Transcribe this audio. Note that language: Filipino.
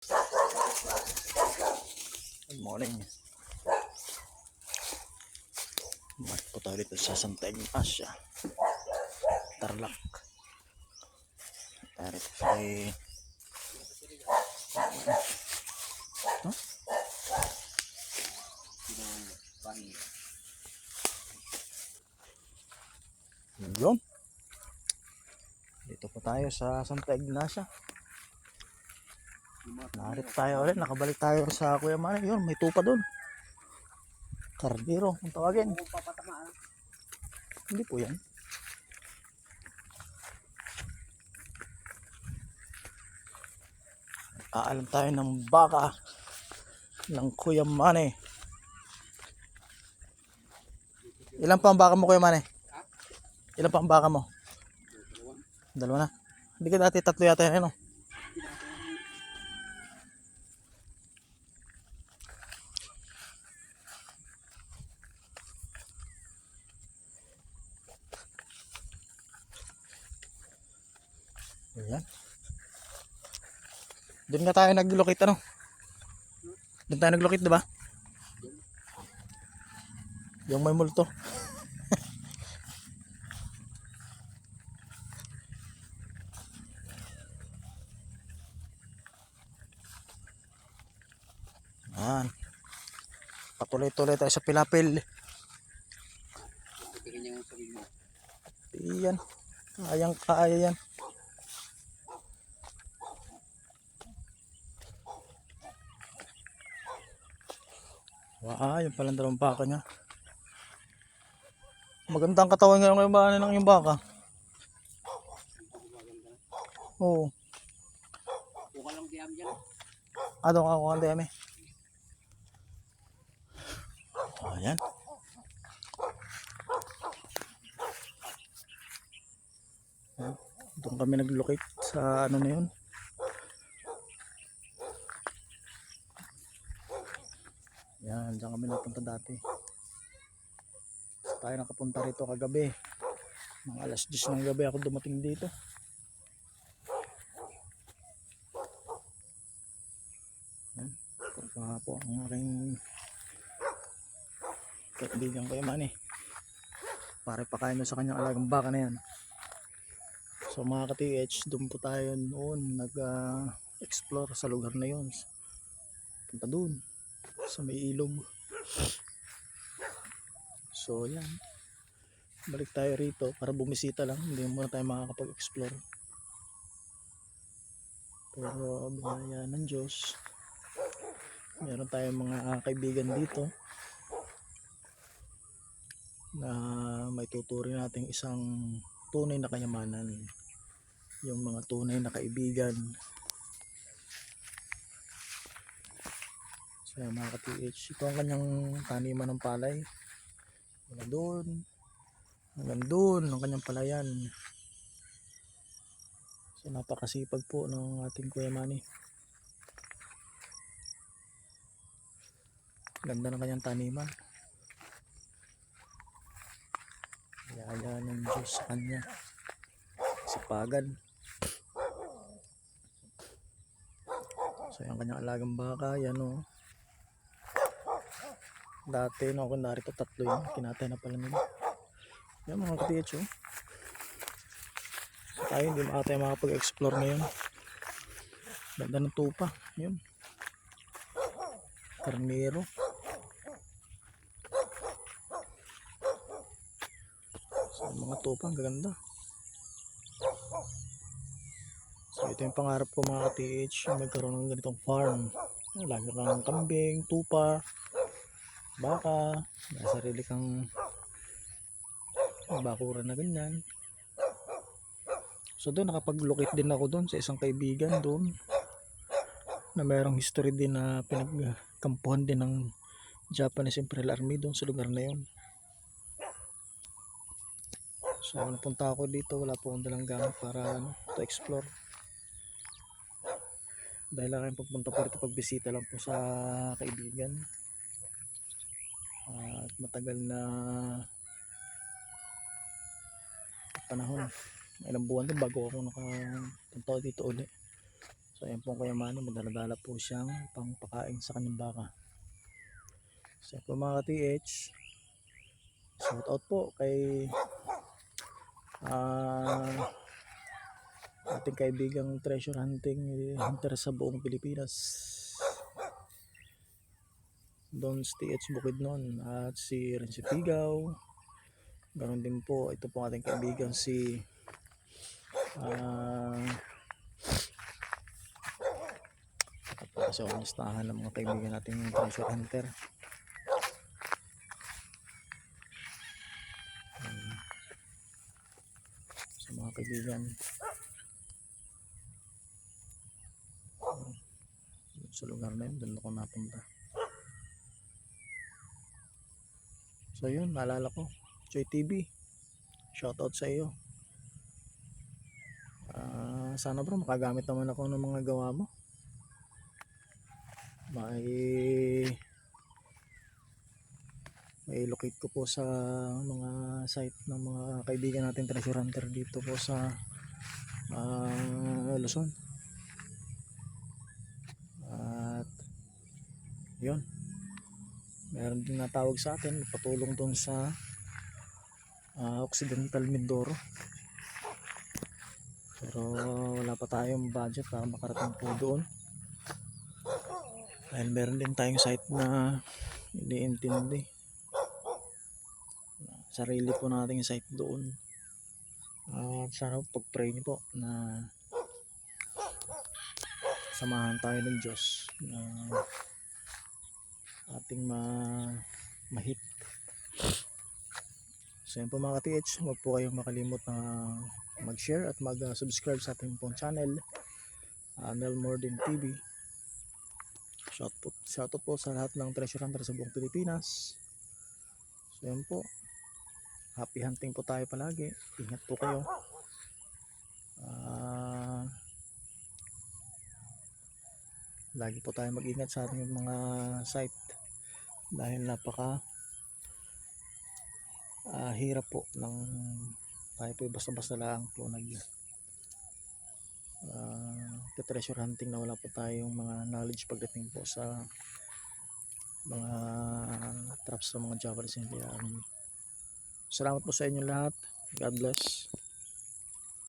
Good morning. Balik po tayo dito sa Santa Ignacia, Tarlac. Tayo sa yun. Dito po tayo sa Santa Ignacia. Narito tayo ulit. Nakabalik tayo sa Kuya Manny. Yun, may tupa doon. Kardero, kung tawagin. Hindi po yan. Aalam tayo ng baka ng Kuya Manny. Ilan pa ang baka mo, Kuya Manny? Ilan pa ang baka mo? Dalawa na. Hindi ka dati tatlo yata yan, no? Ayan. Doon nga tayo naglocate, ano? Doon tayo naglocate, diba? Yung may multo. Ayan. Patuloy-tuloy tayo sa pilapil. Ayan. Kayang-kaya yan. Wow, yung palang dalawang baka niya. Magandang katawan ngayon yung baka ng yung baka. Oo. Kuha lang diyam dyan. Doon ka kuha ang dami. Ayan. Doon kami nag-locate sa ano na yun. Yan, dyan kami napunta dati. Tayo nakapunta rito kagabi. Mga alas 10 ng gabi ako dumating dito. Yan. Pagka po ang aking kaibigan Kuya Manny. Pare pakain sa kanyang alagang baka na yan. So mga ka-TH, doon po tayo noon nag-explore sa lugar na yun. Punta doon sa may ilog. So yan, balik tayo rito para bumisita lang, hindi muna tayo makakapag-explore. Pero biyaya ng Diyos, meron tayong mga kaibigan dito na may tuturing nating isang tunay na kayamanan, yung mga tunay na kaibigan. So mga ka-TH, ito ang kanyang taniman ng palay. Hanggang doon ang kanyang palayan. So napakasipag po ng ating Kuya Manny. Ganda ng kanyang taniman. Yaya ng Diyos sa kanya. Sipagan. So yung kanyang alagang baka, yan o. Dati no ako narito tatlo yun. Kinatay na pala nila. Yan mga ka-TH o. So tayo hindi tayo makapag-explore ngayon. Ganda ng tupa. Yun. Karnero. So mga tupa ang gaganda. So ito yung pangarap ko mga ka-TH, magkaroon ng ganitong farm. Lagi kang kambing, tupa, baka, may sarili kang bakuran na ganyan. So doon nakapag-locate din ako doon sa isang kaibigan doon na mayroong history din na pinagkampuhan din ng Japanese Imperial Army doon sa lugar na yun. So napunta ako dito, wala po akong dalang gamit para to explore. Dahil lang yung pagpunta po rito, pagbisita lang po sa kaibigan. At matagal na panahon, ilang buwan din bago ako nakapunta dito ulit. So ayan po Kuya Manny, madaladala po siyang pangpakain sa kanyang baka. So ayan po mga ka-TH, shout out po kay ating kaibigang treasure hunter sa buong Pilipinas, Don TH Bukidnon, at si Renzi Pigaw. Ganon din po, ito po ating kaibigan si sa listahan ng mga kaibigan natin yung treasure hunter. Sa mga kaibigan sa lugar na yun, doon ako napunta. So yun, naalala ko, Choy TV, shoutout sa iyo. Sana bro makagamit naman ako ng mga gawa mo. May locate ko po sa mga site ng mga kaibigan natin treasure hunter dito po sa Luzon. At yun, meron din natawag sa atin, patulong doon sa Occidental Mindoro, pero wala pa tayong budget para makarating po doon. Dahil meron din tayong site na iniintindi, sarili po nating site doon. Sana pag-pray niyo po na samahan tayo ng Diyos na ating ma-hit. So yun po mga ka-TH, huwag po kayong makalimot na mag-share at mag-subscribe sa ating pong channel, Nel Morden TV. Shoutout po sa lahat ng treasure hunter sa buong Pilipinas. So yun po, happy hunting po tayo palagi, ingat po kayo. Lagi po tayo mag-ingat sa ating mga site dahil napaka hirap po ng tayo po basta-basta lang po nag treasure hunting na wala po tayong mga knowledge pagdating po sa mga traps sa mga Japanese. Salamat po sa inyo lahat. God bless.